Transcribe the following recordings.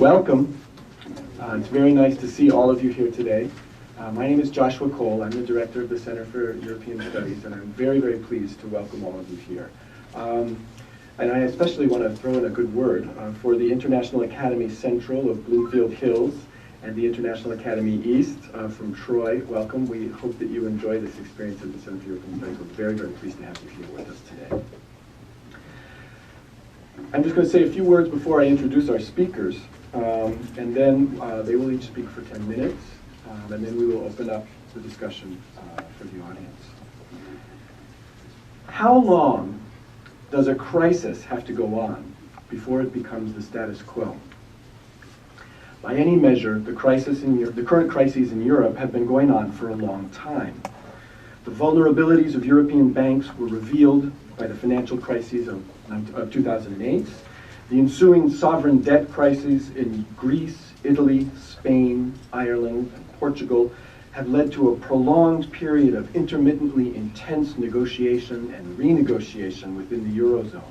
welcome. It's very nice to see all of you here today. My name is Joshua Cole. I'm the director of the Center for European Studies, and I'm very, very pleased to welcome all of you here. And I especially want to throw in a good word for the International Academy Central of Bloomfield Hills and the International Academy East from Troy. Welcome. We hope that you enjoy this experience at the Center for European Studies. We're very, very pleased to have you here with us today. I'm just going to say a few words before I introduce our speakers, and then they will each speak for 10 minutes, and then we will open up the discussion for the audience. How long does a crisis have to go on before it becomes the status quo? By any measure, the current crises in Europe have been going on for a long time. The vulnerabilities of European banks were revealed by the financial crises of 2008, the ensuing sovereign debt crises in Greece, Italy, Spain, Ireland, and Portugal have led to a prolonged period of intermittently intense negotiation and renegotiation within the Eurozone.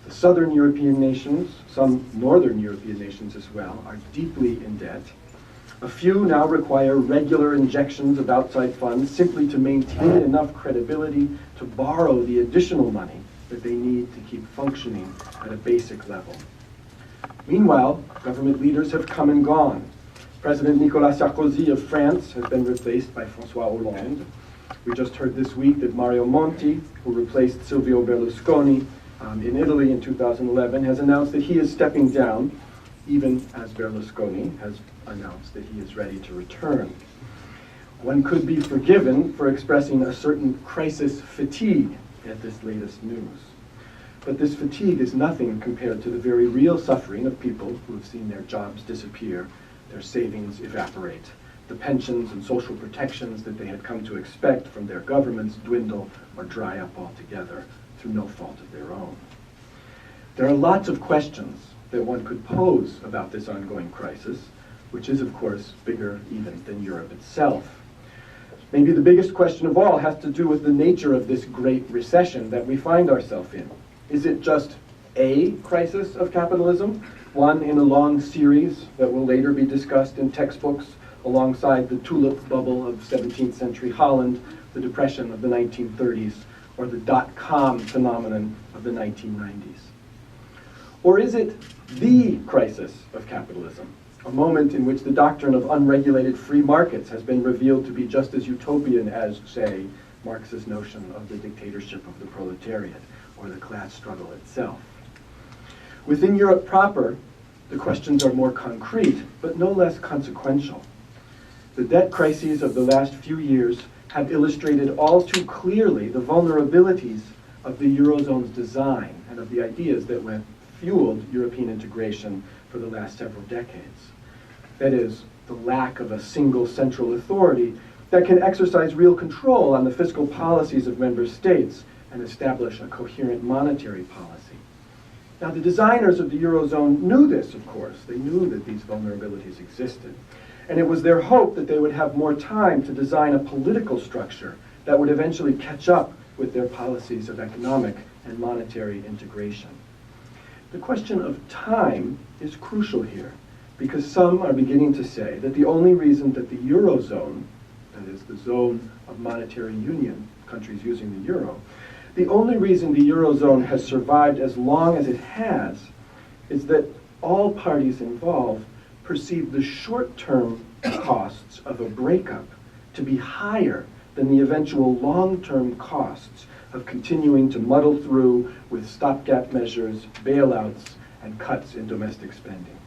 The southern European nations, some northern European nations as well, are deeply in debt. A few now require regular injections of outside funds simply to maintain enough credibility to borrow the additional money that they need to keep functioning at a basic level. Meanwhile, government leaders have come and gone. President Nicolas Sarkozy of France has been replaced by François Hollande. We just heard this week that Mario Monti, who replaced Silvio Berlusconi in Italy in 2011, has announced that he is stepping down, even as Berlusconi has announced that he is ready to return. One could be forgiven for expressing a certain crisis fatigue at this latest news. But this fatigue is nothing compared to the very real suffering of people who have seen their jobs disappear, their savings evaporate, the pensions and social protections that they had come to expect from their governments dwindle or dry up altogether through no fault of their own. There are lots of questions that one could pose about this ongoing crisis, which is, of course, bigger even than Europe itself. Maybe the biggest question of all has to do with the nature of this great recession that we find ourselves in. Is it just a crisis of capitalism, one in a long series that will later be discussed in textbooks alongside the tulip bubble of 17th century Holland, the depression of the 1930s, or the dot-com phenomenon of the 1990s? Or is it the crisis of capitalism, a moment in which the doctrine of unregulated free markets has been revealed to be just as utopian as, say, Marx's notion of the dictatorship of the proletariat or the class struggle itself? Within Europe proper, the questions are more concrete, but no less consequential. The debt crises of the last few years have illustrated all too clearly the vulnerabilities of the Eurozone's design and of the ideas that went fueled European integration for the last several decades. That is, the lack of a single central authority that can exercise real control on the fiscal policies of member states and establish a coherent monetary policy. Now, the designers of the Eurozone knew this, of course. They knew that these vulnerabilities existed. And it was their hope that they would have more time to design a political structure that would eventually catch up with their policies of economic and monetary integration. The question of time is crucial here, because some are beginning to say that the only reason that the Eurozone, that is the zone of monetary union, countries using the euro, the only reason the Eurozone has survived as long as it has is that all parties involved perceive the short-term costs of a breakup to be higher than the eventual long-term costs of continuing to muddle through with stopgap measures, bailouts, and cuts in domestic spending.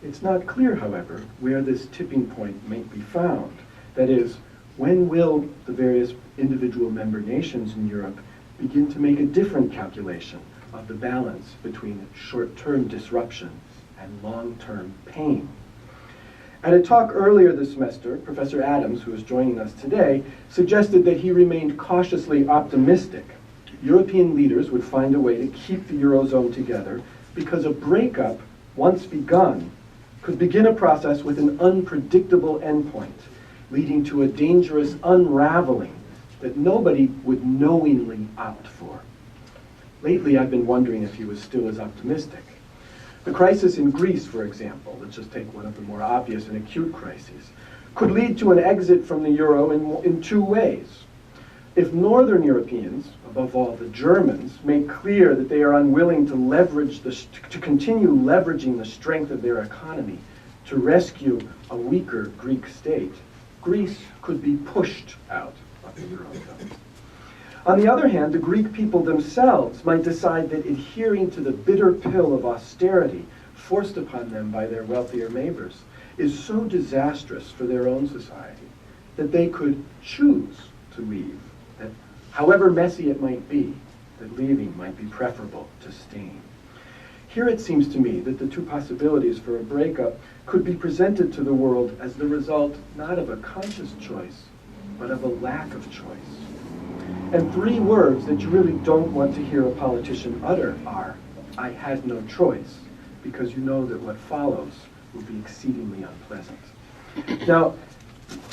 It's not clear, however, where this tipping point might be found. That is, when will the various individual member nations in Europe begin to make a different calculation of the balance between short-term disruption and long-term pain? At a talk earlier this semester, Professor Adams, who is joining us today, suggested that he remained cautiously optimistic. European leaders would find a way to keep the Eurozone together because a breakup, once begun, could begin a process with an unpredictable endpoint, leading to a dangerous unraveling that nobody would knowingly opt for. Lately, I've been wondering if he was still as optimistic. The crisis in Greece, for example, let's just take one of the more obvious and acute crises, could lead to an exit from the euro in two ways. If Northern Europeans, above all the Germans, make clear that they are unwilling to continue leveraging the strength of their economy to rescue a weaker Greek state, Greece could be pushed out of the eurozone. On the other hand, the Greek people themselves might decide that adhering to the bitter pill of austerity forced upon them by their wealthier neighbors is so disastrous for their own society that they could choose to leave, that however messy it might be, that leaving might be preferable to staying. Here it seems to me that the two possibilities for a breakup could be presented to the world as the result not of a conscious choice, but of a lack of choice. And three words that you really don't want to hear a politician utter are, "I had no choice," because you know that what follows will be exceedingly unpleasant. Now,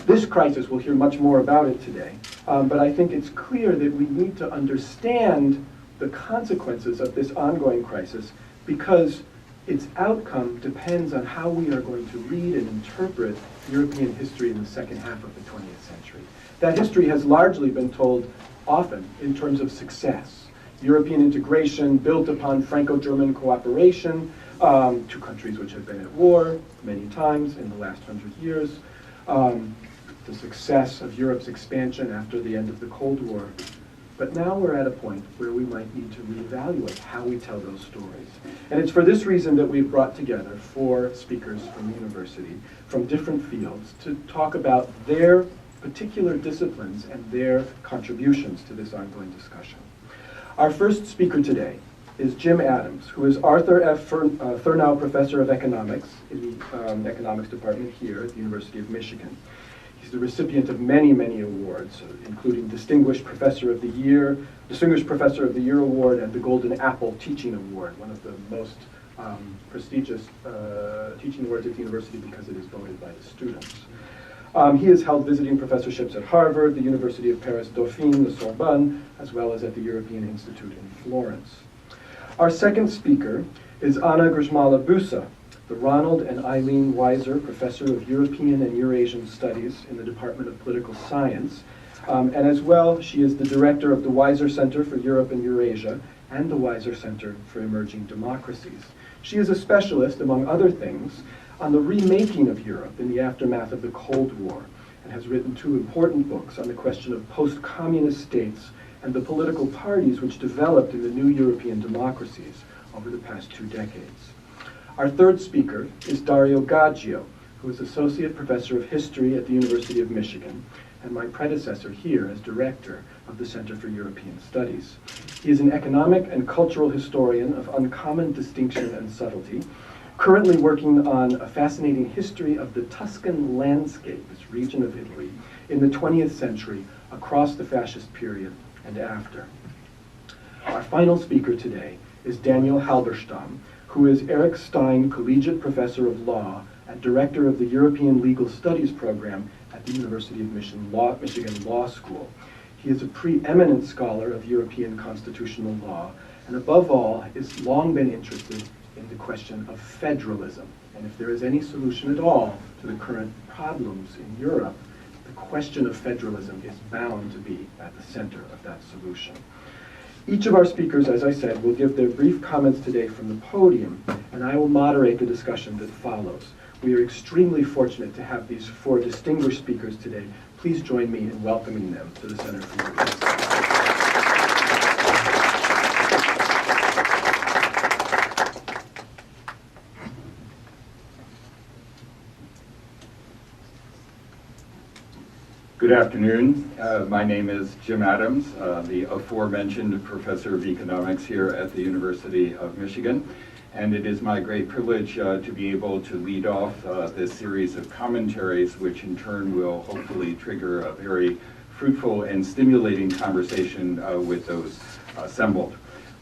this crisis, we'll hear much more about it today, but I think it's clear that we need to understand the consequences of this ongoing crisis because its outcome depends on how we are going to read and interpret European history in the second half of the 20th century. That history has largely been told often in terms of success. European integration built upon Franco-German cooperation, two countries which have been at war many times in the last 100 years, the success of Europe's expansion after the end of the Cold War. But now we're at a point where we might need to reevaluate how we tell those stories. And it's for this reason that we've brought together 4 speakers from the university, from different fields, to talk about their particular disciplines and their contributions to this ongoing discussion. Our first speaker today is Jim Adams, who is Arthur F. Thurnau Professor of Economics in the Economics Department here at the University of Michigan. He's the recipient of many, many awards, including Distinguished Professor of the Year Award, and the Golden Apple Teaching Award, one of the most prestigious teaching awards at the university because it is voted by the students. He has held visiting professorships at Harvard, the University of Paris Dauphine, the Sorbonne, as well as at the European Institute in Florence. Our second speaker is Anna Grzymala-Busse, the Ronald and Eileen Weiser Professor of European and Eurasian Studies in the Department of Political Science. And as well, she is the director of the Weiser Center for Europe and Eurasia and the Weiser Center for Emerging Democracies. She is a specialist, among other things, on the remaking of Europe in the aftermath of the Cold War, and has written 2 important books on the question of post-communist states and the political parties which developed in the new European democracies over the past 2 decades. Our third speaker is Dario Gaggio, who is Associate Professor of History at the University of Michigan, and my predecessor here as Director of the Center for European Studies. He is an economic and cultural historian of uncommon distinction and subtlety, currently working on a fascinating history of the Tuscan landscape, this region of Italy, in the 20th century across the fascist period and after. Our final speaker today is Daniel Halberstam, who is Eric Stein Collegiate Professor of Law and Director of the European Legal Studies Program at the University of Michigan Law School. He is a preeminent scholar of European constitutional law, and above all, has long been interested in the question of federalism. And if there is any solution at all to the current problems in Europe, the question of federalism is bound to be at the center of that solution. Each of our speakers, as I said, will give their brief comments today from the podium, and I will moderate the discussion that follows. We are extremely fortunate to have these 4 distinguished speakers today. Please join me in welcoming them to the Center for European Studies. Good afternoon. My name is Jim Adams, the aforementioned Professor of Economics here at the University of Michigan. And it is my great privilege to be able to lead off this series of commentaries, which in turn will hopefully trigger a very fruitful and stimulating conversation with those assembled.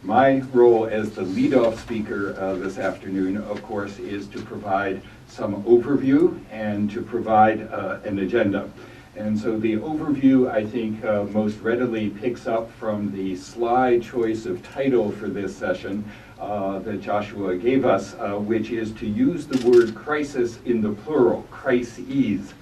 My role as the lead-off speaker this afternoon, of course, is to provide some overview and to provide an agenda. And so the overview, I think, most readily picks up from the slide choice of title for this session that Joshua gave us, which is to use the word crisis in the plural, crises.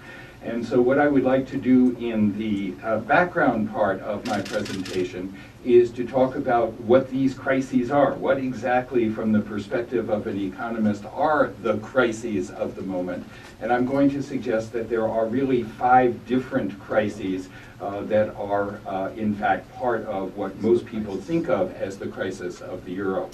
And so what I would like to do in the background part of my presentation is to talk about what these crises are. What exactly, from the perspective of an economist, are the crises of the moment? And I'm going to suggest that there are really 5 different crises that are, in fact, part of what most people think of as the crisis of the euro.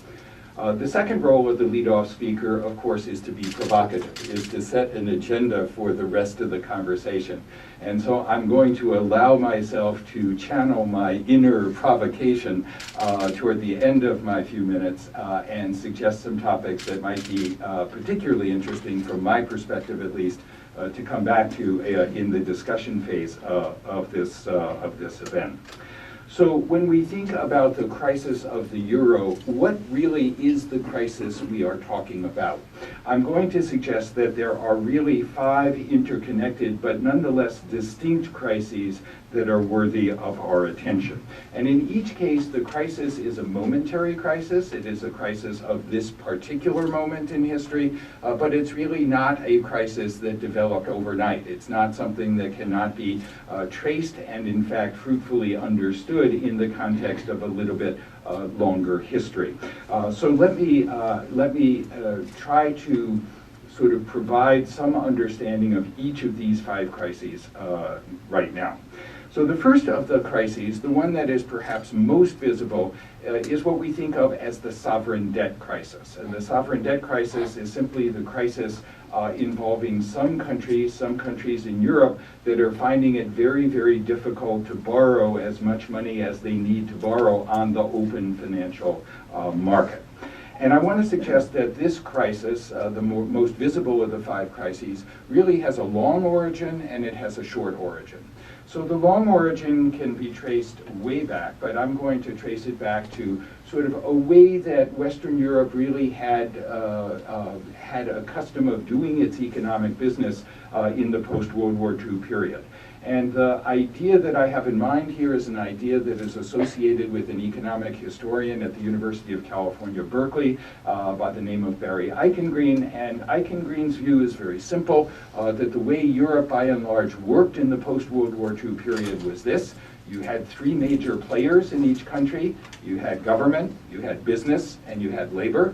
The second role of the leadoff speaker, of course, is to be provocative, is to set an agenda for the rest of the conversation. And so I'm going to allow myself to channel my inner provocation toward the end of my few minutes and suggest some topics that might be particularly interesting from my perspective, at least, to come back to in the discussion phase of this event. So when we think about the crisis of the euro, what really is the crisis we are talking about? I'm going to suggest that there are really 5 interconnected but nonetheless distinct crises that are worthy of our attention. And in each case, the crisis is a momentary crisis. It is a crisis of this particular moment in history, but it's really not a crisis that developed overnight. It's not something that cannot be traced and, in fact, fruitfully understood in the context of a little bit longer history. So let me try to sort of provide some understanding of each of these 5 crises right now. So the first of the crises, the one that is perhaps most visible, is what we think of as the sovereign debt crisis. And the sovereign debt crisis is simply the crisis involving some countries in Europe that are finding it very, very difficult to borrow as much money as they need to borrow on the open financial market. And I want to suggest that this crisis, the most visible of the 5 crises, really has a long origin and it has a short origin. So the long origin can be traced way back, but I'm going to trace it back to sort of a way that Western Europe really had a custom of doing its economic business in the post-World War II period. And the idea that I have in mind here is an idea that is associated with an economic historian at the University of California, Berkeley, by the name of Barry Eichengreen. And Eichengreen's view is very simple, that the way Europe, by and large, worked in the post-World War II period was this. You had 3 major players in each country. You had government, you had business, and you had labor.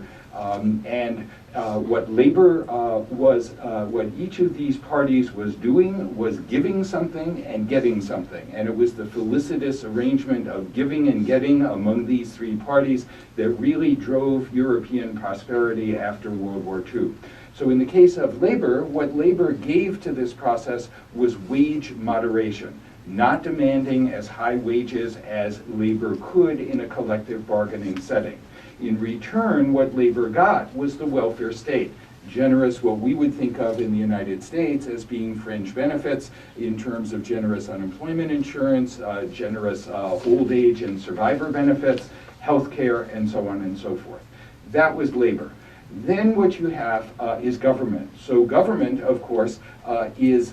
What labor what each of these parties was doing was giving something and getting something. And it was the felicitous arrangement of giving and getting among these 3 parties that really drove European prosperity after World War II. So in the case of labor, what labor gave to this process was wage moderation, not demanding as high wages as labor could in a collective bargaining setting. In return, what labor got was the welfare state. Generous, what we would think of in the United States as being fringe benefits in terms of generous unemployment insurance, generous old age and survivor benefits, health care, and so on and so forth. That was labor. Then what you have is government. So government, of course, is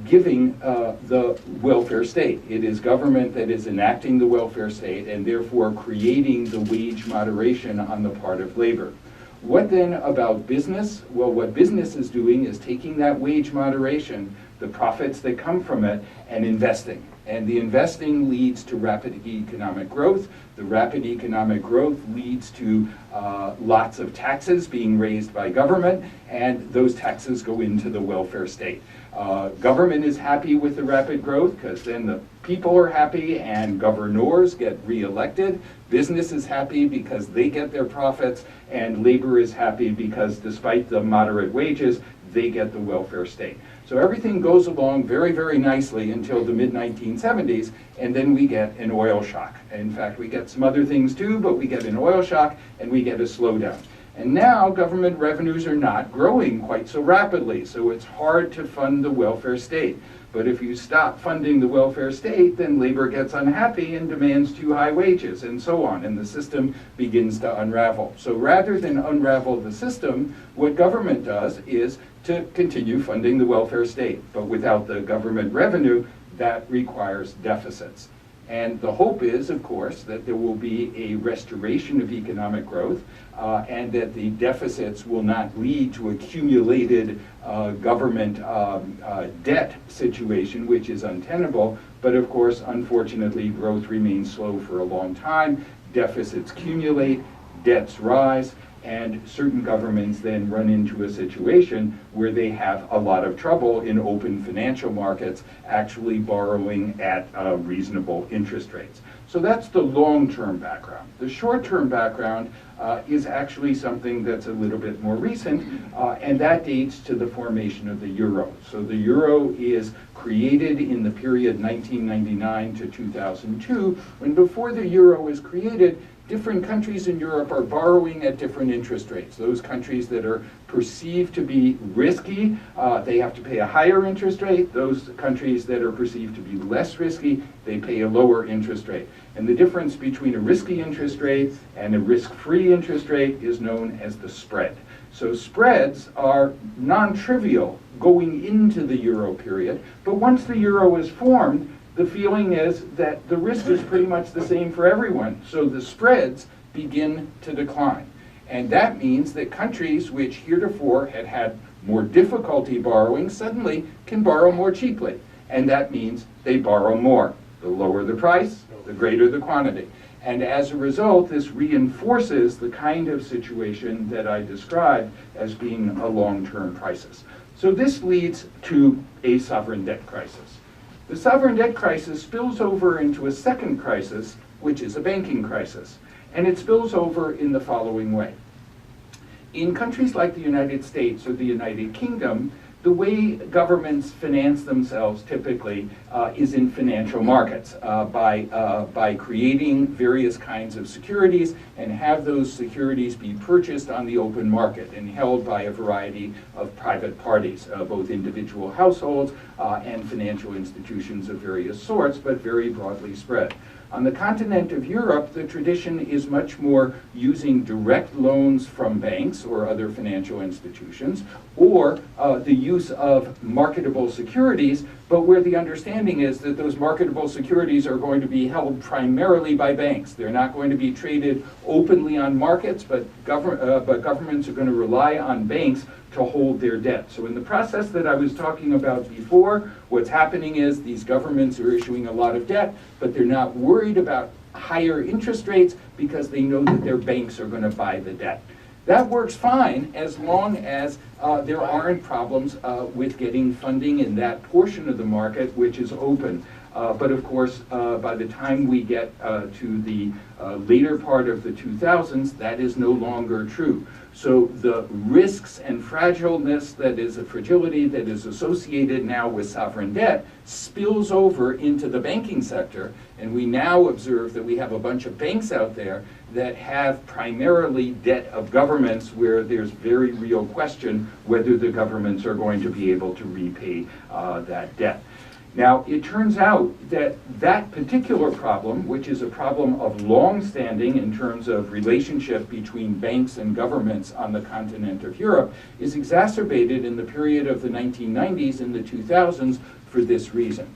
giving the welfare state. It is government that is enacting the welfare state and therefore creating the wage moderation on the part of labor. What then about business? Well, what business is doing is taking that wage moderation, the profits that come from it, and investing. And the investing leads to rapid economic growth. The rapid economic growth leads to lots of taxes being raised by government, and those taxes go into the welfare state. Government is happy with the rapid growth because then the people are happy and governors get reelected. Business is happy because they get their profits, and labor is happy because despite the moderate wages, they get the welfare state. So everything goes along very, very nicely until the mid-1970s, and then we get an oil shock. In fact, we get some other things too, but we get an oil shock and we get a slowdown. And now government revenues are not growing quite so rapidly, so it's hard to fund the welfare state. But if you stop funding the welfare state, then labor gets unhappy and demands too high wages, and so on, and the system begins to unravel. So rather than unravel the system, what government does is to continue funding the welfare state. But without the government revenue, that requires deficits. And the hope is, of course, that there will be a restoration of economic growth and that the deficits will not lead to accumulated government debt situation, which is untenable. But of course, unfortunately, growth remains slow for a long time. Deficits accumulate, debts rise, and certain governments then run into a situation where they have a lot of trouble in open financial markets actually borrowing at reasonable interest rates. So that's the long-term background. The short-term background is actually something that's a little bit more recent, and that dates to the formation of the euro. So the euro is created in the period 1999 to 2002, when before the euro was created, different countries in Europe are borrowing at different interest rates. Those countries that are perceived to be risky, they have to pay a higher interest rate. Those countries that are perceived to be less risky, they pay a lower interest rate. And the difference between a risky interest rate and a risk-free interest rate is known as the spread. So spreads are non-trivial going into the euro period, but once the euro is formed, the feeling is that the risk is pretty much the same for everyone. So the spreads begin to decline. And that means that countries which heretofore had had more difficulty borrowing suddenly can borrow more cheaply. And that means they borrow more. The lower the price, the greater the quantity. And as a result, this reinforces the kind of situation that I described as being a long-term crisis. So this leads to a sovereign debt crisis. The sovereign debt crisis spills over into a second crisis, which is a banking crisis. And it spills over in the following way. In countries like the United States or the United Kingdom, the way governments finance themselves typically is in financial markets by creating various kinds of securities and have those securities be purchased on the open market and held by a variety of private parties, both individual households and financial institutions of various sorts, but very broadly spread. On the continent of Europe, the tradition is much more using direct loans from banks or other financial institutions, or the use of marketable securities, but where the understanding is that those marketable securities are going to be held primarily by banks. They're not going to be traded openly on markets, but governments are going to rely on banks to hold their debt. So in the process that I was talking about before, what's happening is these governments are issuing a lot of debt, but they're not worried about higher interest rates because they know that their banks are going to buy the debt. That works fine as long as there aren't problems with getting funding in that portion of the market which is open. But of course, by the time we get to the later part of the 2000s, that is no longer true. So the risks and fragileness that is a fragility that is associated now with sovereign debt spills over into the banking sector. And we now observe that we have a bunch of banks out there that have primarily debt of governments where there's very real question whether the governments are going to be able to repay that debt. Now, it turns out that that particular problem, which is a problem of long-standing in terms of relationship between banks and governments on the continent of Europe, is exacerbated in the period of the 1990s and the 2000s for this reason.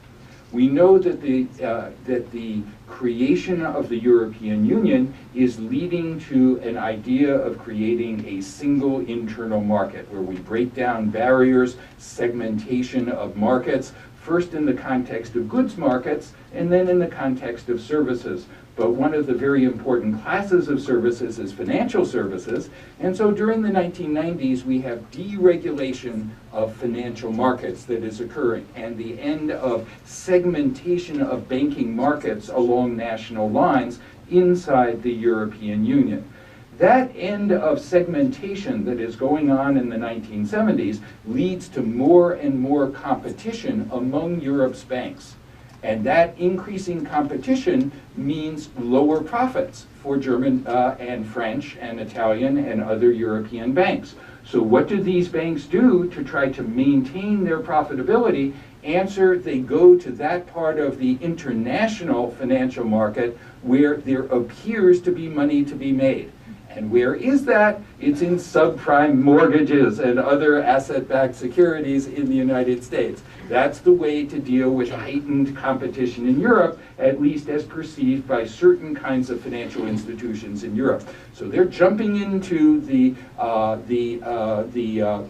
We know that the creation of the European Union is leading to an idea of creating a single internal market where we break down barriers, segmentation of markets, first in the context of goods markets, and then in the context of services. But one of the very important classes of services is financial services, and so during the 1990s we have deregulation of financial markets that is occurring, and the end of segmentation of banking markets along national lines inside the European Union. That end of segmentation that is going on in the 1970s leads to more and more competition among Europe's banks. And that increasing competition means lower profits for German and French and Italian and other European banks. So what do these banks do to try to maintain their profitability? Answer, they go to that part of the international financial market where there appears to be money to be made. And where is that? It's in subprime mortgages and other asset-backed securities in the United States. That's the way to deal with heightened competition in Europe, at least as perceived by certain kinds of financial institutions in Europe. So they're jumping into the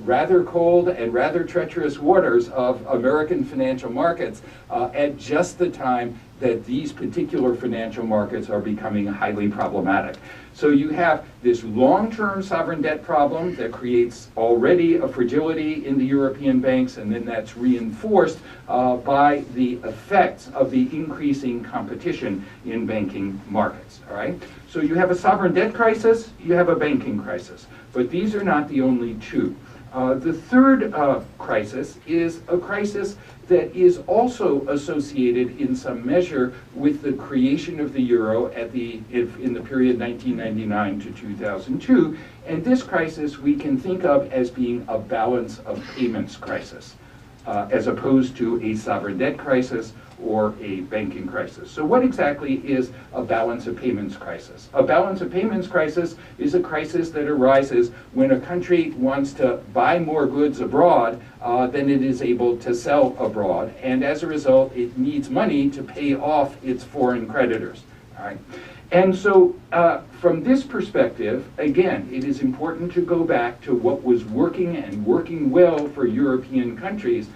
rather cold and rather treacherous waters of American financial markets at just the time that these particular financial markets are becoming highly problematic. So you have this long-term sovereign debt problem that creates already a fragility in the European banks, and then that's reinforced by the effects of the increasing competition in banking markets, all right? So you have a sovereign debt crisis, you have a banking crisis, but these are not the only two. The third crisis is a crisis that is also associated in some measure with the creation of the euro in the period 1999 to 2002. And this crisis we can think of as being a balance of payments crisis, as opposed to a sovereign debt crisis or a banking crisis. So what exactly is a balance of payments crisis? A balance of payments crisis is a crisis that arises when a country wants to buy more goods abroad than it is able to sell abroad, and as a result it needs money to pay off its foreign creditors. All right? And so from this perspective, again, it is important to go back to what was working and working well for European countries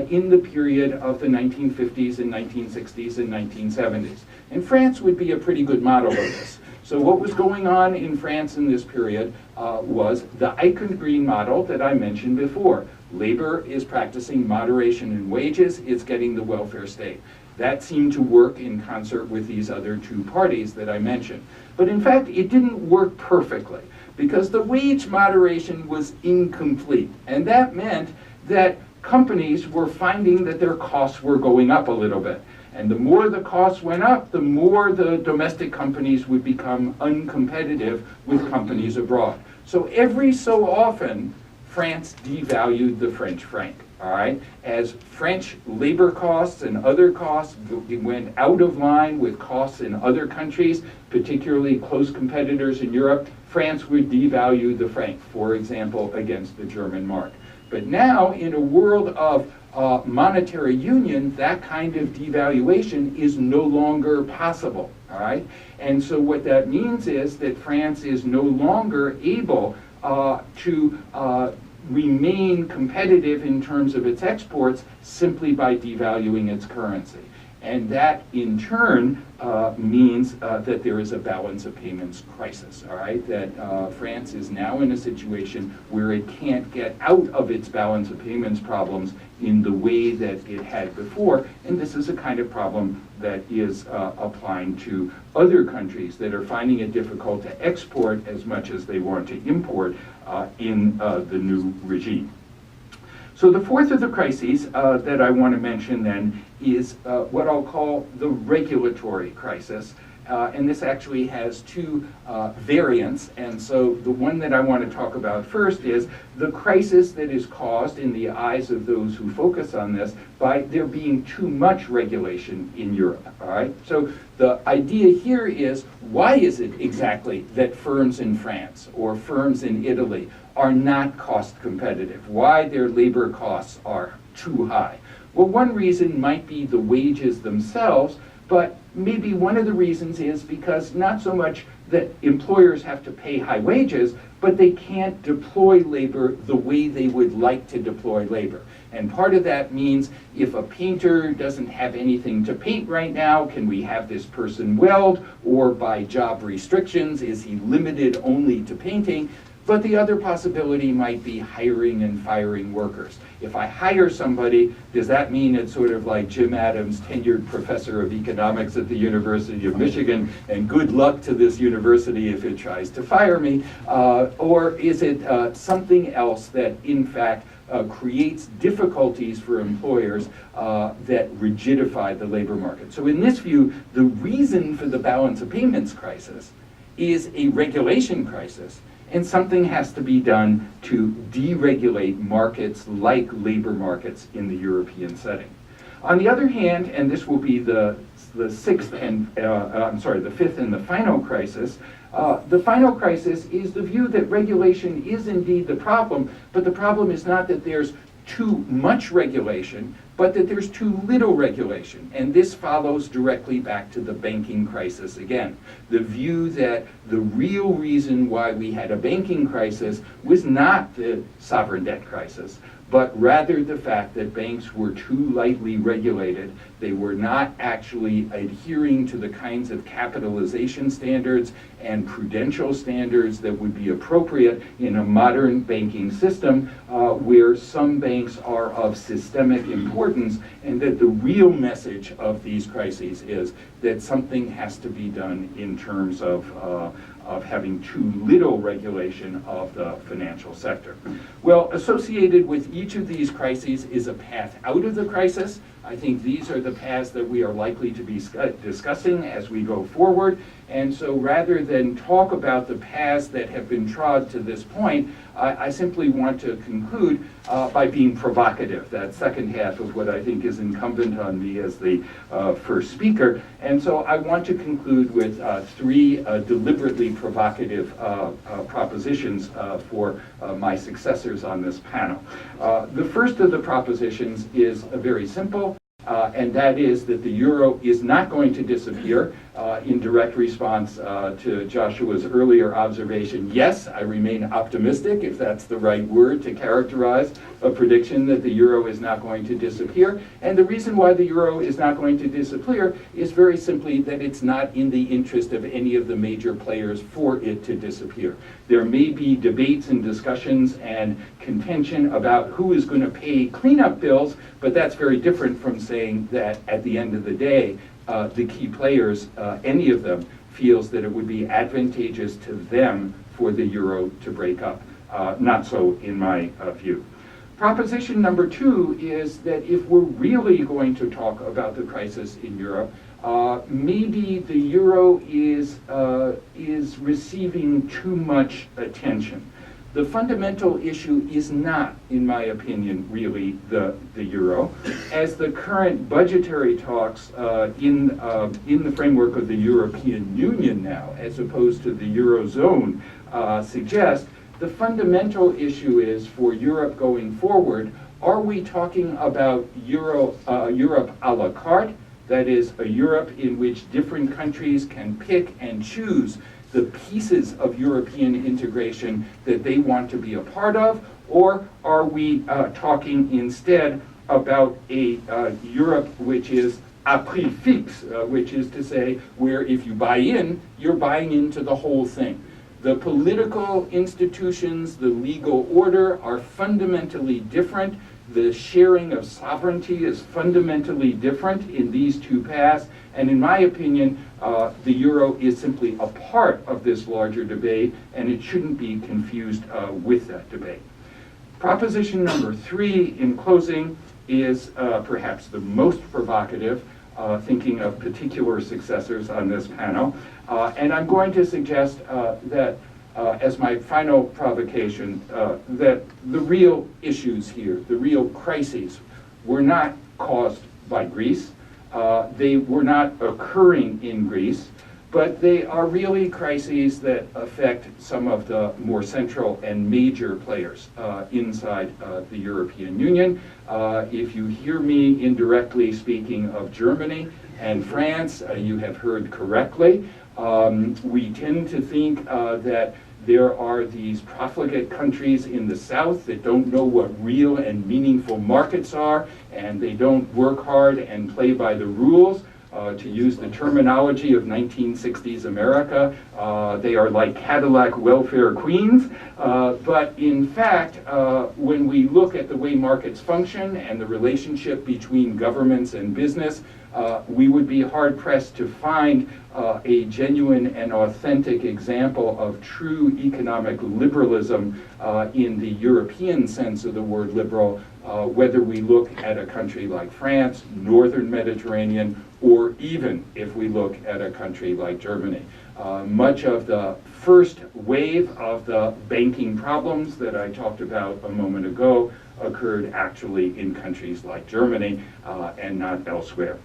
in the period of the 1950s and 1960s and 1970s. And France would be a pretty good model of this. So what was going on in France in this period was the Eichengreen model that I mentioned before. Labor is practicing moderation in wages, it's getting the welfare state. That seemed to work in concert with these other two parties that I mentioned. But in fact, it didn't work perfectly because the wage moderation was incomplete. And that meant that companies were finding that their costs were going up a little bit. And the more the costs went up, the more the domestic companies would become uncompetitive with companies abroad. So every so often, France devalued the French franc. All right, as French labor costs and other costs went out of line with costs in other countries, particularly close competitors in Europe, France would devalue the franc, for example, against the German mark. But now, in a world of monetary union, that kind of devaluation is no longer possible. All right, and so what that means is that France is no longer able to remain competitive in terms of its exports simply by devaluing its currency. And that, in turn, means that there is a balance of payments crisis, all right? That France is now in a situation where it can't get out of its balance of payments problems in the way that it had before, and this is a kind of problem that is applying to other countries that are finding it difficult to export as much as they want to import in the new regime. So the fourth of the crises that I want to mention then is what I'll call the regulatory crisis. And this actually has two variants. And so the one that I want to talk about first is the crisis that is caused in the eyes of those who focus on this by there being too much regulation in Europe. All right. So the idea here is, why is it exactly that firms in France or firms in Italy are not cost competitive? Why their labor costs are too high? Well, one reason might be the wages themselves, but maybe one of the reasons is because not so much that employers have to pay high wages, but they can't deploy labor the way they would like to deploy labor. And part of that means if a painter doesn't have anything to paint right now, can we have this person weld? Or by job restrictions, is he limited only to painting? But the other possibility might be hiring and firing workers. If I hire somebody, does that mean it's sort of like Jim Adams, tenured professor of economics at the University of Michigan, and good luck to this university if it tries to fire me? Or is it something else that, in fact, creates difficulties for employers that rigidify the labor market? So in this view, the reason for the balance of payments crisis is a regulation crisis. And something has to be done to deregulate markets like labor markets in the European setting. On the other hand, and this will be the fifth and the final crisis, the final crisis is the view that regulation is indeed the problem, but the problem is not that there's too much regulation, but that there's too little regulation. And this follows directly back to the banking crisis again. The view that the real reason why we had a banking crisis was not the sovereign debt crisis, but rather the fact that banks were too lightly regulated. They were not actually adhering to the kinds of capitalization standards and prudential standards that would be appropriate in a modern banking system where some banks are of systemic importance, and that the real message of these crises is that something has to be done in terms of having too little regulation of the financial sector. Well, associated with each of these crises is a path out of the crisis. I think these are the paths that we are likely to be discussing as we go forward. And so rather than talk about the paths that have been trod to this point, I simply want to conclude by being provocative, that second half of what I think is incumbent on me as the first speaker. And so I want to conclude with three deliberately provocative propositions for my successors on this panel. The first of the propositions is very simple. And that is that the euro is not going to disappear. In direct response to Joshua's earlier observation, yes, I remain optimistic, if that's the right word to characterize a prediction that the euro is not going to disappear. And the reason why the euro is not going to disappear is very simply that it's not in the interest of any of the major players for it to disappear. There may be debates and discussions and contention about who is going to pay cleanup bills, but that's very different from saying that at the end of the day, the key players, any of them, feels that it would be advantageous to them for the euro to break up. Not so in my view. Proposition number two is that if we're really going to talk about the crisis in Europe, maybe the euro is receiving too much attention. The fundamental issue is not, in my opinion, really the euro. As the current budgetary talks in the framework of the European Union now, as opposed to the Eurozone, suggest, the fundamental issue is for Europe going forward, are we talking about Europe a la carte? That is, a Europe in which different countries can pick and choose the pieces of European integration that they want to be a part of, or are we talking instead about a Europe which is à prix fixe, which is to say, where if you buy in, you're buying into the whole thing. The political institutions, the legal order are fundamentally different. The sharing of sovereignty is fundamentally different in these two paths. And in my opinion, the euro is simply a part of this larger debate, and it shouldn't be confused with that debate. Proposition number three, in closing, is perhaps the most provocative, thinking of particular successors on this panel. And I'm going to suggest that as my final provocation, that the real issues here, the real crises, were not caused by Greece. They were not occurring in Greece, but they are really crises that affect some of the more central and major players inside the European Union. If you hear me indirectly speaking of Germany and France, you have heard correctly. We tend to think that there are these profligate countries in the south that don't know what real and meaningful markets are, and they don't work hard and play by the rules. To use the terminology of 1960s America, they are like Cadillac welfare queens. But in fact, when we look at the way markets function and the relationship between governments and business, we would be hard-pressed to find a genuine and authentic example of true economic liberalism in the European sense of the word liberal, whether we look at a country like France, Northern Mediterranean, or even if we look at a country like Germany. Much of the first wave of the banking problems that I talked about a moment ago occurred actually in countries like Germany and not elsewhere.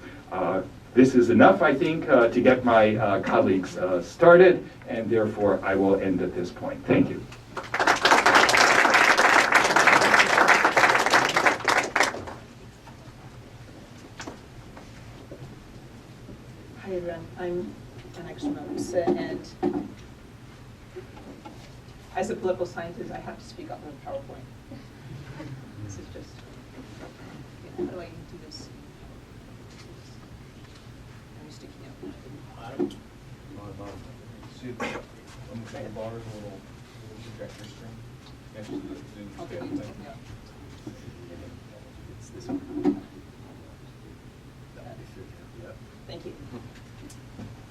This is enough, I think, to get my colleagues started, and therefore I will end at this point. Thank you. Hi everyone, I'm Grzymala-Busse, and as a political scientist, I have to speak up in PowerPoint. This is just, how do I do this? I'm sticking out. See the bars, a little projector screen next to the Zoom Okay, screen thing. yeah. It's this one. Thank you.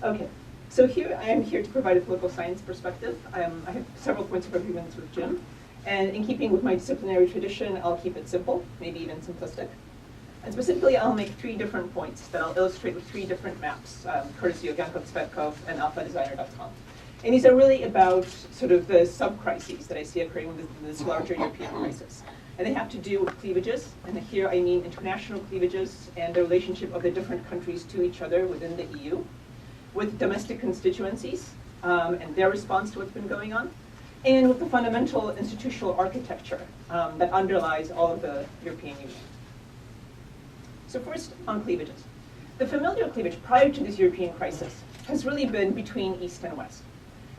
Okay, so here I am here to provide a political science perspective. I have several points of agreement with Jim, and in keeping with my disciplinary tradition, I'll keep it simple, maybe even simplistic. And specifically, I'll make 3 different points that I'll illustrate with 3 different maps, courtesy of Jankov Cvetkov and alphadesigner.com. And these are really about sort of the sub-crises that I see occurring within this larger European crisis. And they have to do with cleavages, and here I mean international cleavages and the relationship of the different countries to each other within the EU, with domestic constituencies and their response to what's been going on, and with the fundamental institutional architecture that underlies all of the European Union. So first, on cleavages. The familiar cleavage prior to this European crisis has really been between East and West.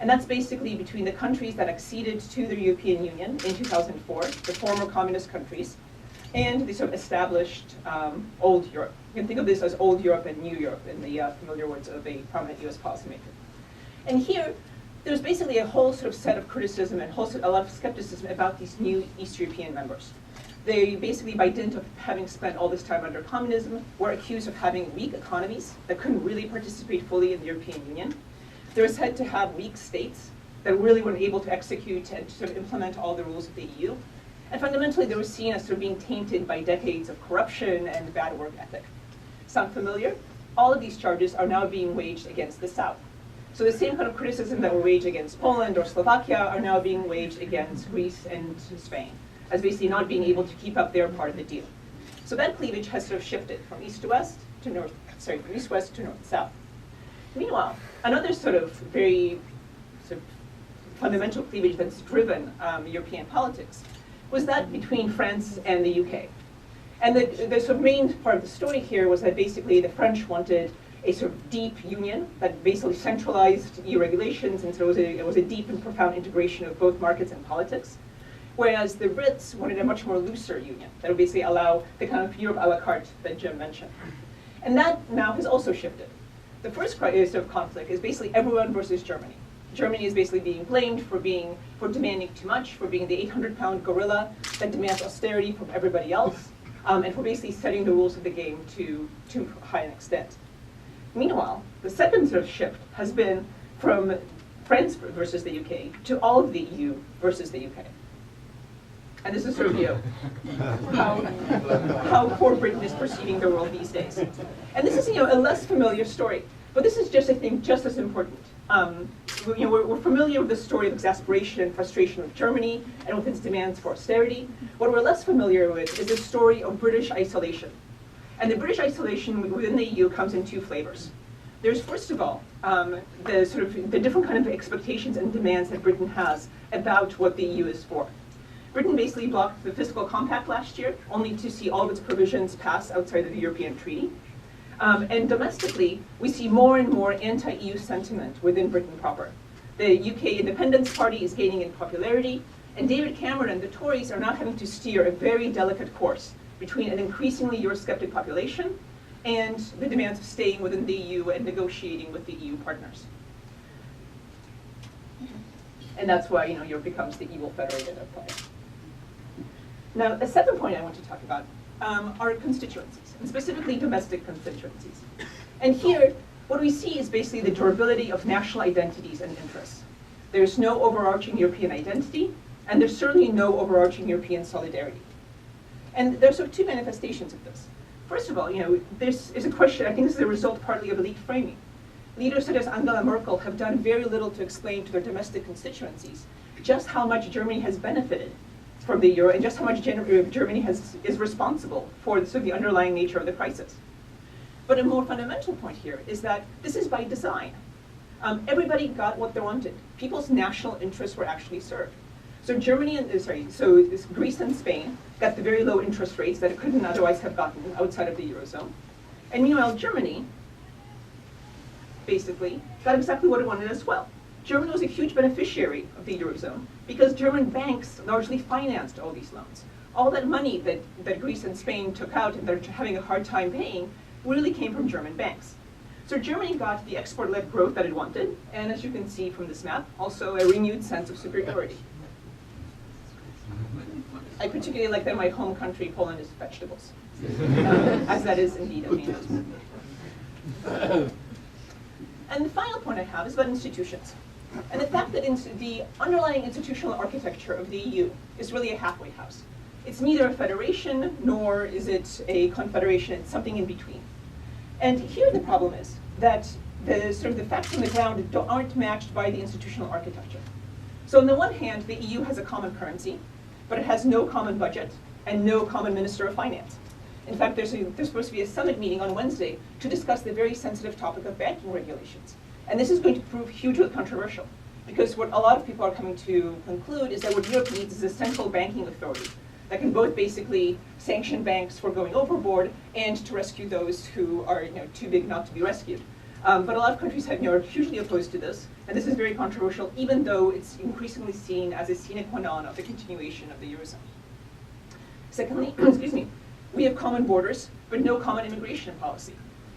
And that's basically between the countries that acceded to the European Union in 2004, the former communist countries, and the sort of established old Europe. You can think of this as old Europe and new Europe in the familiar words of a prominent US policymaker. And here, there's basically a whole sort of set of criticism and a lot of skepticism about these new East European members. They basically, by dint of having spent all this time under communism, were accused of having weak economies that couldn't really participate fully in the European Union. They were said to have weak states that really weren't able to execute and to sort of implement all the rules of the EU. And fundamentally, they were seen as sort of being tainted by decades of corruption and bad work ethic. Sound familiar? All of these charges are now being waged against the South. So the same kind of criticism that were waged against Poland or Slovakia are now being waged against Greece and Spain, as basically not being able to keep up their part of the deal. So that cleavage has sort of shifted from east to west to north, from east-west to north-south. Meanwhile, another sort of very sort of fundamental cleavage that's driven European politics was that between France and the UK. And the sort of main part of the story here was that basically the French wanted a sort of deep union that basically centralized EU regulations, and so it was a deep and profound integration of both markets and politics. Whereas the Brits wanted a much more looser union that would basically allow the kind of Europe a la carte that Jim mentioned. And that now has also shifted. The first sort of conflict is basically everyone versus Germany. Germany is basically being blamed for demanding too much, for being the 800-pound gorilla that demands austerity from everybody else, and for basically setting the rules of the game to too high an extent. Meanwhile, the second sort of shift has been from France versus the UK to all of the EU versus the UK. And this is sort of how poor Britain is perceiving the world these days. And this is a less familiar story, but this is just, I think, just as important. We're familiar with the story of exasperation and frustration of Germany and with its demands for austerity. What we're less familiar with is the story of British isolation. And the British isolation within the EU comes in 2 flavors. There's, first of all, the different kind of expectations and demands that Britain has about what the EU is for. Britain basically blocked the fiscal compact last year, only to see all of its provisions pass outside of the European Treaty. And domestically, we see more and more anti-EU sentiment within Britain proper. The UK Independence Party is gaining in popularity, and David Cameron and the Tories are now having to steer a very delicate course between an increasingly Eurosceptic population and the demands of staying within the EU and negotiating with the EU partners. And that's why Europe becomes the evil federated empire. Now, the second point I want to talk about are constituencies, and specifically domestic constituencies. And here, what we see is basically the durability of national identities and interests. There's no overarching European identity, and there's certainly no overarching European solidarity. And there's sort of 2 manifestations of this. First of all, this is a question, I think this is a result partly of elite framing. Leaders such as Angela Merkel have done very little to explain to their domestic constituencies just how much Germany has benefited from the euro and just how much Germany is responsible for the underlying nature of the crisis. But a more fundamental point here is that this is by design. Everybody got what they wanted. People's national interests were actually served. So Greece and Spain got the very low interest rates that it couldn't otherwise have gotten outside of the Eurozone. And meanwhile, Germany basically got exactly what it wanted as well. Germany was a huge beneficiary of the Eurozone because German banks largely financed all these loans. All that money that Greece and Spain took out and they're having a hard time paying really came from German banks. So Germany got the export-led growth that it wanted, and as you can see from this map, also a renewed sense of superiority. I particularly like that my home country, Poland, is vegetables, as that is indeed a main. And the final point I have is about institutions. And the fact that the underlying institutional architecture of the EU is really a halfway house. It's neither a federation, nor is it a confederation, it's something in between. And here the problem is that the facts on the ground aren't matched by the institutional architecture. So on the one hand, the EU has a common currency, but it has no common budget and no common minister of finance. In fact, there's supposed to be a summit meeting on Wednesday to discuss the very sensitive topic of banking regulations. And this is going to prove hugely controversial, because what a lot of people are coming to conclude is that what Europe needs is a central banking authority that can both basically sanction banks for going overboard and to rescue those who are too big not to be rescued. But a lot of countries are hugely opposed to this, and this is very controversial, even though it's increasingly seen as a sine qua non of the continuation of the Eurozone. Secondly, we have common borders, but no common immigration policy.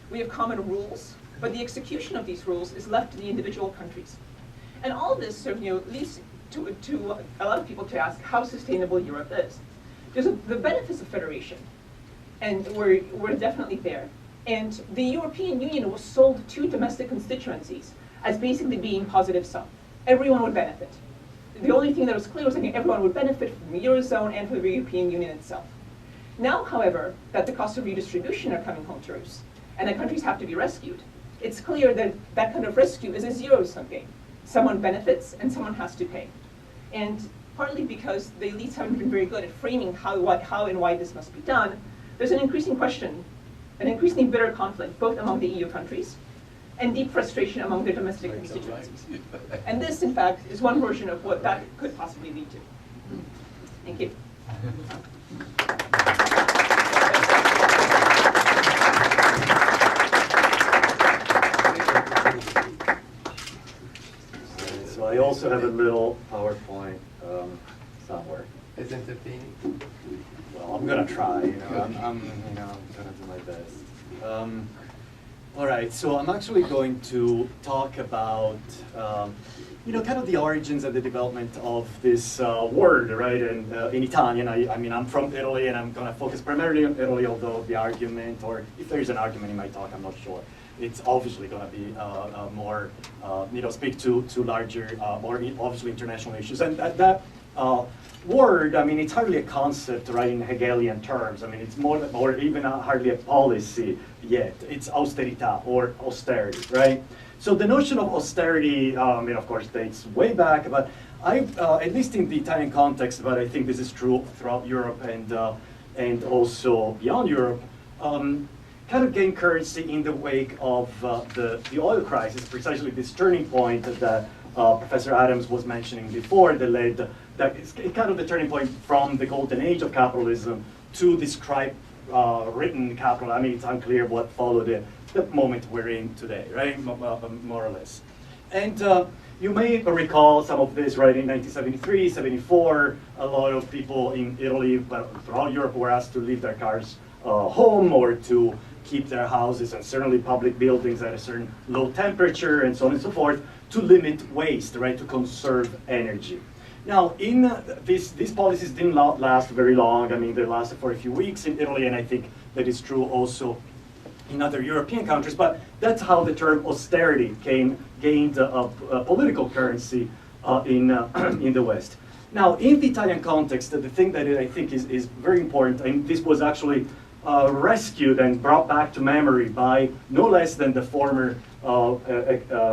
We have common rules, but the execution of these rules is left to the individual countries. And all of this leads to a lot of people to ask how sustainable Europe is. There's the benefits of federation, and we're definitely there. And the European Union was sold to domestic constituencies as basically being positive sum. Everyone would benefit. The only thing that was clear was that everyone would benefit from the Eurozone and from the European Union itself. Now, however, that the costs of redistribution are coming home to roost, and that countries have to be rescued, it's clear that that kind of rescue is a zero-sum game. Someone benefits and someone has to pay. And partly because the elites haven't been very good at framing how and why this must be done, there's an increasing question, an increasingly bitter conflict both among the EU countries and deep frustration among their domestic constituencies. And this, in fact, is one version of what that could possibly lead to. Thank you. So I also have a little PowerPoint somewhere. Isn't it being? Well, I'm gonna try. I'm gonna do my best. All right. So I'm actually going to talk about kind of the origins and the development of this word, right? And in Italian, I mean, I'm from Italy, and I'm gonna focus primarily on Italy. Although the argument, or if there is an argument in my talk, I'm not sure. It's obviously going to be more, speak to larger, more obviously international issues. And that word, I mean, it's hardly a concept, right, in Hegelian terms. I mean, it's more, or even hardly a policy yet. It's austerità, or austerity, right? So the notion of austerity, of course, dates way back, but at least in the Italian context, but I think this is true throughout Europe and also beyond Europe, kind of gained currency in the wake of the oil crisis, precisely this turning point that Professor Adams was mentioning before, that is kind of the turning point from the golden age of capitalism to the scribe-written capital. I mean, it's unclear what followed the moment we're in today, right, more or less. And you may recall some of this, right, in 1973, 74, a lot of people in Italy, but throughout Europe, were asked to leave their cars home or to keep their houses and certainly public buildings at a certain low temperature and so on and so forth to limit waste, right, to conserve energy. Now, these policies didn't last very long. I mean, they lasted for a few weeks in Italy, and I think that is true also in other European countries, but that's how the term austerity gained a political currency in the West. Now, in the Italian context, the thing that I think is very important, and this was actually rescued and brought back to memory by no less than the former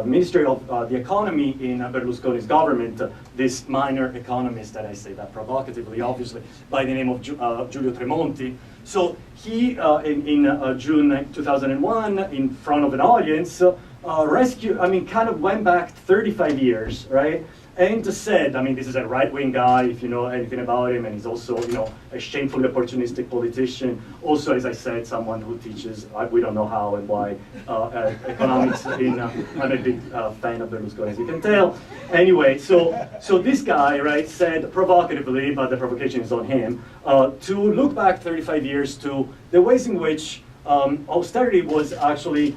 Ministry of the Economy in Berlusconi's government, this minor economist, that I say that provocatively, obviously, by the name of Giulio Tremonti. So he, in June 2001, in front of an audience, kind of went back 35 years, right? And said, I mean, this is a right-wing guy, if you know anything about him, and he's also, you know, a shamefully opportunistic politician. Also, as I said, someone who teaches, we don't know how and why, economics. I'm a big fan of Berlusconi, as you can tell. Anyway, so this guy, right, said provocatively, but the provocation is on him, to look back 35 years to the ways in which austerity was actually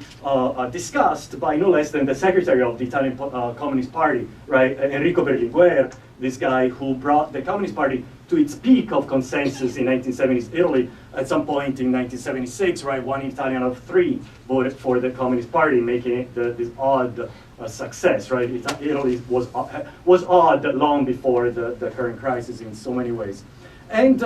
discussed by no less than the secretary of the Italian Communist Party, right, Enrico Berlinguer, this guy who brought the Communist Party to its peak of consensus in 1970s Italy. At some point in 1976, right, 1 Italian of 3 voted for the Communist Party, making it this odd success, right? Italy was odd long before the current crisis in so many ways. And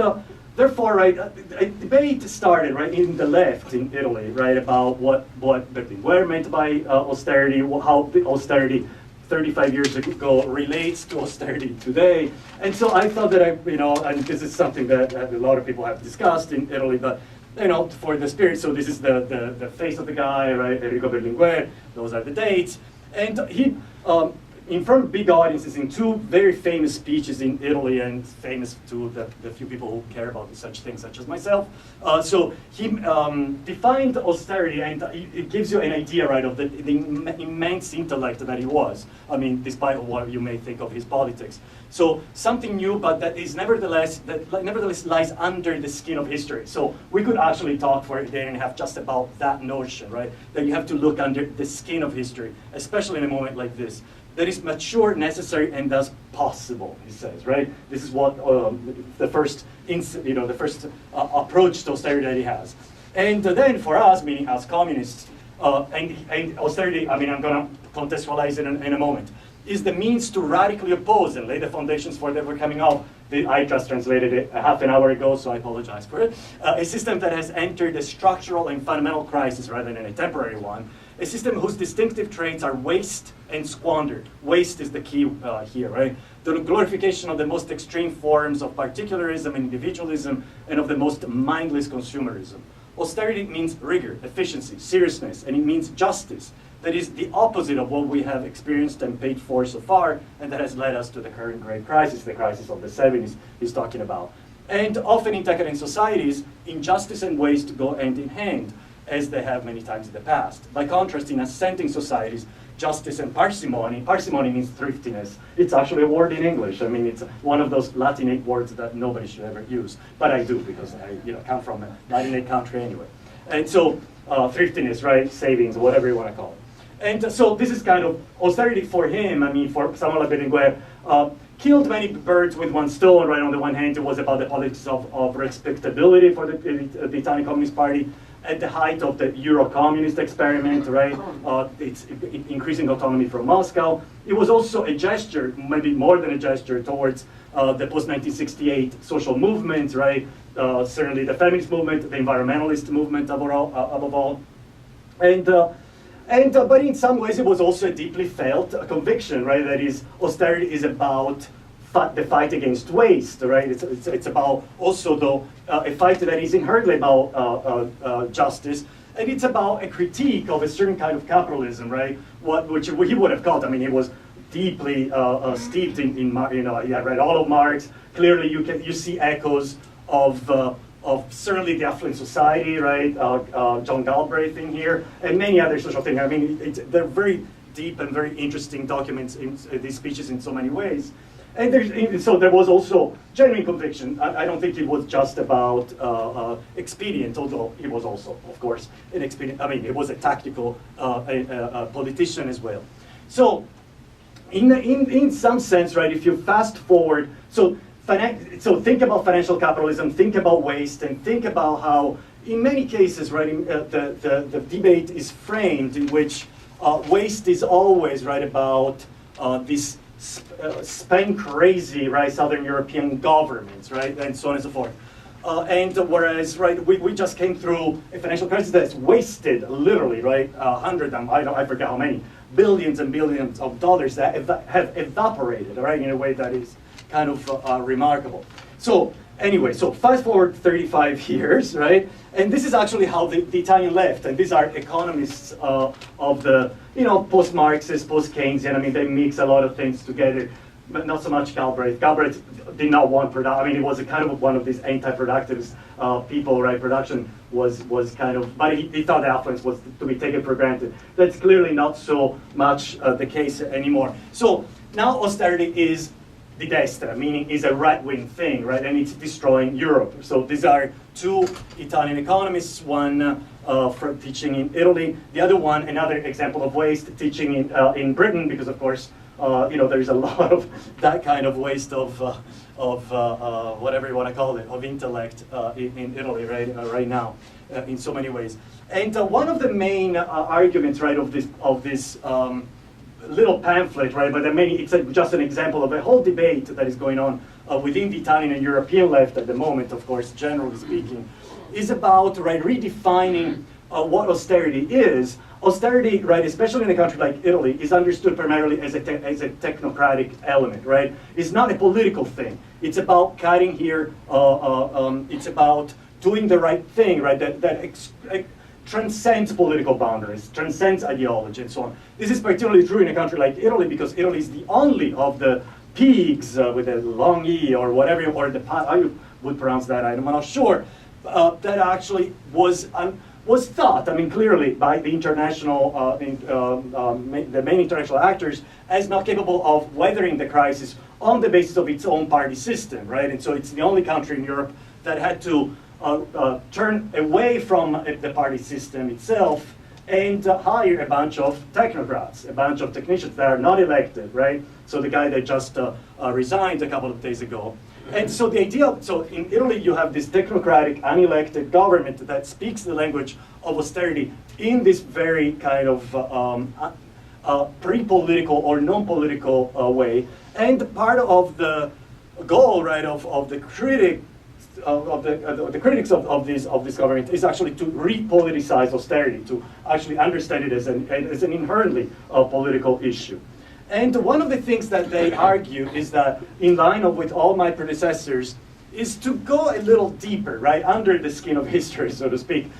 therefore, right, a debate started, right, in the left in Italy, right, about what Berlinguer meant by austerity, how the austerity 35 years ago relates to austerity today. And so I thought that and this is something that a lot of people have discussed in Italy, but for the spirit, so this is the face of the guy, right, Enrico Berlinguer, those are the dates. And he, in front of big audiences in 2 very famous speeches in Italy, and famous to the few people who care about such things, such as myself. So he defined austerity, and it gives you an idea, right, of the immense intellect that he was. I mean, despite what you may think of his politics. So something new, but that is nevertheless lies under the skin of history. So we could actually talk for a day and a half just about that notion, right? That you have to look under the skin of history, especially in a moment like this. That is mature, necessary, and thus possible, he says, right? This is what the first approach to austerity that he has. And then for us, meaning as communists, and austerity, I mean, I'm going to contextualize it in a moment, is the means to radically oppose and lay the foundations for that we're coming off. I just translated it a half an hour ago, so I apologize for it. A system that has entered a structural and fundamental crisis rather than a temporary one. A system whose distinctive traits are waste and squander. Waste is the key here, right? The glorification of the most extreme forms of particularism and individualism, and of the most mindless consumerism. Austerity means rigor, efficiency, seriousness, and it means justice. That is the opposite of what we have experienced and paid for so far, and that has led us to the current great crisis, the crisis of the 70s he's talking about. And often in decadent societies, injustice and waste go hand in hand, as they have many times in the past. By contrast, in ascending societies, justice and parsimony means thriftiness. It's actually a word in English. I mean, it's one of those Latinate words that nobody should ever use, but I do because I come from a Latinate country anyway. And so thriftiness, right, savings, whatever you want to call it. And so this is kind of austerity for him. I mean, for someone like Berlinguer, killed many birds with one stone, right? On the one hand, it was about the politics of respectability for the Italian Communist Party at the height of the Euro-communist experiment, right? It's increasing autonomy from Moscow. It was also a gesture, maybe more than a gesture, towards the post-1968 social movement, right? Certainly the feminist movement, the environmentalist movement above all. But in some ways it was also a deeply felt conviction, right? That is, austerity is about the fight against waste, right? It's about also, though, a fight that is inherently about justice, and it's about a critique of a certain kind of capitalism, right? Which he would have called, I mean, he was deeply steeped in he had read all of Marx. Clearly, you see echoes of certainly the affluent society, right? John Galbraith in here, and many other social things. I mean, they're very deep and very interesting documents in these speeches in so many ways. And so there was also genuine conviction. I don't think it was just about expedient, although it was also, of course, an expedient. I mean, it was a tactical politician as well. So, in some sense, right, if you fast forward, so think about financial capitalism, think about waste, and think about how, in many cases, right, the debate is framed in which waste is always, right, about this spend crazy, right, Southern European governments, right, and so on and so forth. And whereas, right, we just came through a financial crisis that's wasted, literally, right, I forget how many, billions and billions of dollars that have evaporated, right, in a way that is kind of remarkable. So anyway, so fast forward 35 years, right, and this is actually how the Italian left, and these are economists of the, post-Marxist, post-Keynesian. I mean, they mix a lot of things together. But not so much Galbraith. Galbraith did not want production. I mean, it was a kind of one of these anti-productivist people, right? Production was kind of, but he thought the affluence was to be taken for granted. That's clearly not so much the case anymore. So now austerity is di destra, meaning is a right-wing thing, right? And it's destroying Europe. So these are two Italian economists, one from teaching in Italy, the other one, another example of waste, teaching in Britain, because of course, there's a lot of that kind of waste of whatever you want to call it, of intellect in Italy right now, in so many ways. And one of the main arguments, right, of this little pamphlet, right, but it's just an example of a whole debate that is going on within the Italian and European left at the moment, of course, generally speaking, is about, right, redefining what austerity is. Austerity, right, especially in a country like Italy, is understood primarily as a technocratic element, right? It's not a political thing. It's about cutting here. It's about doing the right thing, right? That transcends political boundaries, transcends ideology, and so on. This is particularly true in a country like Italy because Italy is the only of the pigs with a long E or whatever, or how you would pronounce that, I'm not sure, that actually was thought, I mean, clearly by the international, the main international actors as not capable of weathering the crisis on the basis of its own party system, right? And so it's the only country in Europe that had to turn away from the party system itself and hire a bunch of technocrats, a bunch of technicians that are not elected, right? So the guy that just resigned a couple of days ago. And so the idea, so in Italy you have this technocratic, unelected government that speaks the language of austerity in this very kind of pre-political or non-political way. And part of the goal, right, of the critics of this government is actually to repoliticize austerity, to actually understand it as an inherently political issue. And one of the things that they argue is that, in line with all my predecessors, is to go a little deeper, right, under the skin of history, so to speak.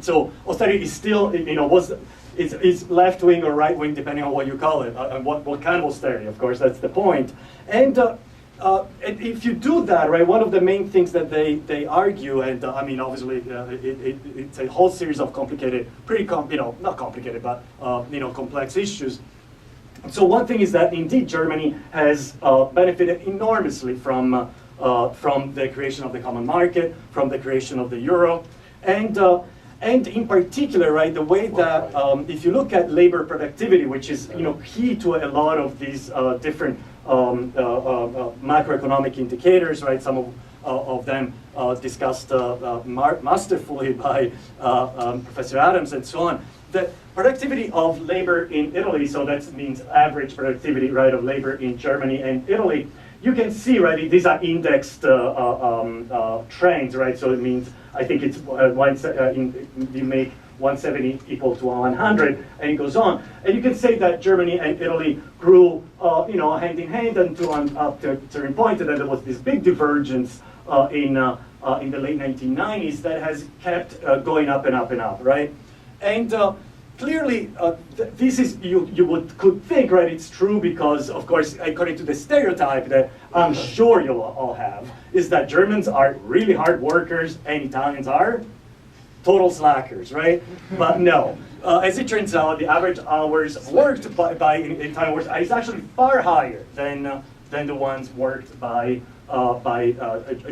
So austerity is still, is left wing or right wing, depending on what you call it, what kind of austerity. Of course, that's the point. And if you do that, right, one of the main things that they argue, and I mean, obviously, it's a whole series of complicated, not complicated, but complex issues. So one thing is that indeed Germany has benefited enormously from the creation of the common market, from the creation of the euro, and in particular, right, the way that if you look at labor productivity, which is key to a lot of these different macroeconomic indicators, right? Some of them discussed masterfully by Professor Adams and so on. The productivity of labor in Italy, so that means average productivity, right, of labor in Germany and Italy. You can see, right, these are indexed trends, right? So it means, I think it's you make 170 equal to 100, and it goes on. And you can say that Germany and Italy grew, hand in hand until up to a certain point, and then there was this big divergence in the late 1990s that has kept going up and up and up, right? And clearly, this is, could think, right, it's true because, of course, according to the stereotype that I'm sure you'll all have, is that Germans are really hard workers and Italians are total slackers, right? But no. As it turns out, the average hours worked by Italian workers is actually far higher than the ones worked by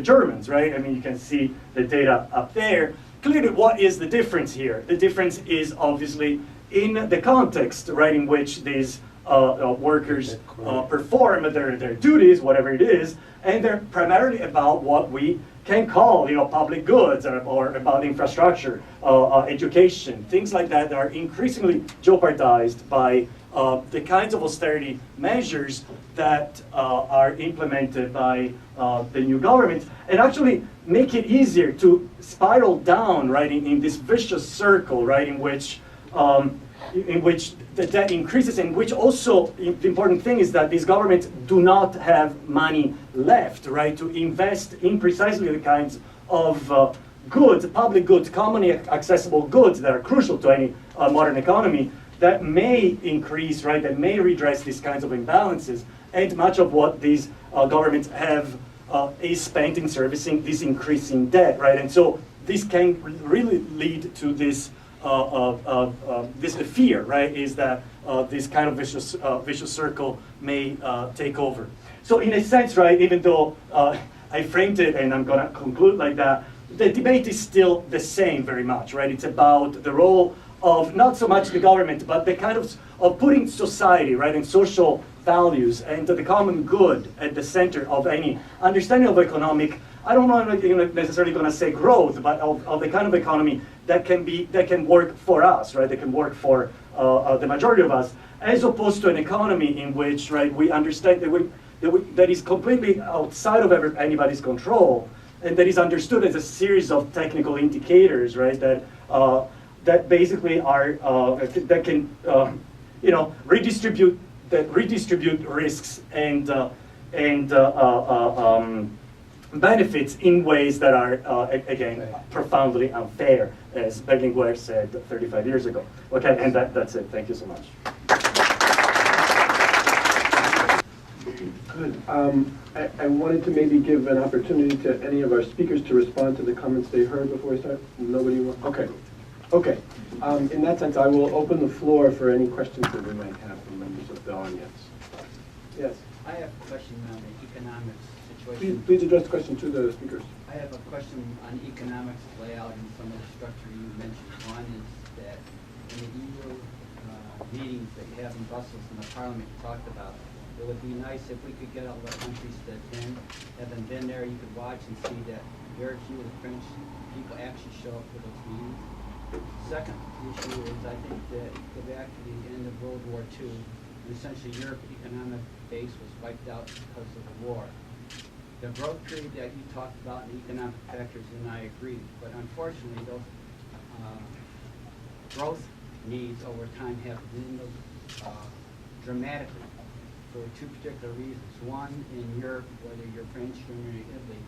Germans, right? I mean, you can see the data up there. Clearly, what is the difference here? The difference is obviously in the context, right, in which these workers perform their duties, whatever it is, and they're primarily about what we can call, public goods or about infrastructure, education, things like that are increasingly jeopardized by the kinds of austerity measures that are implemented by the new government, and actually make it easier to spiral down, right, in this vicious circle, right, in which the debt increases, and which also, the important thing is that these governments do not have money left, right, to invest in precisely the kinds of goods, public goods, commonly accessible goods that are crucial to any modern economy, that may increase, right, that may redress these kinds of imbalances. And much of what these governments have is spent in servicing this increasing debt, right? And so this can really lead to this this fear, right? Is that this kind of vicious circle may take over. So in a sense, right, even though I framed it, and I'm gonna conclude like that, the debate is still the same very much, right? It's about the role of not so much the government, but the kind of putting society, right, and social values and the common good at the center of any understanding of economic, I don't know if I'm necessarily going to say growth, but of the kind of economy that can work for us, right, that can work for the majority of us, as opposed to an economy in which, right, we understand that is completely outside of anybody's control, and that is understood as a series of technical indicators, right, that basically are that can redistribute risks and benefits in ways that are again profoundly unfair, as Berlinguer said 35 years ago. Okay, and that's it. Thank you so much. Good. I wanted to maybe give an opportunity to any of our speakers to respond to the comments they heard before we start. Nobody? Okay. Okay. In that sense, I will open the floor for any questions that we might have from members of the audience. Yes. I have a question on the economics situation. Please address the question to the speakers. I have a question on economics layout and some of the structure you mentioned. One is that in the EU meetings that you have in Brussels and the Parliament you talked about, it would be nice if we could get all the countries that haven't been there. You could watch and see that very few of the French people actually show up for those meetings. Second issue is I think that go back to the end of World War II, and essentially Europe's economic base was wiped out because of the war. The growth period that you talked about in the economic factors, and I agree, but unfortunately those growth needs over time have dwindled dramatically for two particular reasons. One, in Europe, whether you're French, Germany, or Italy,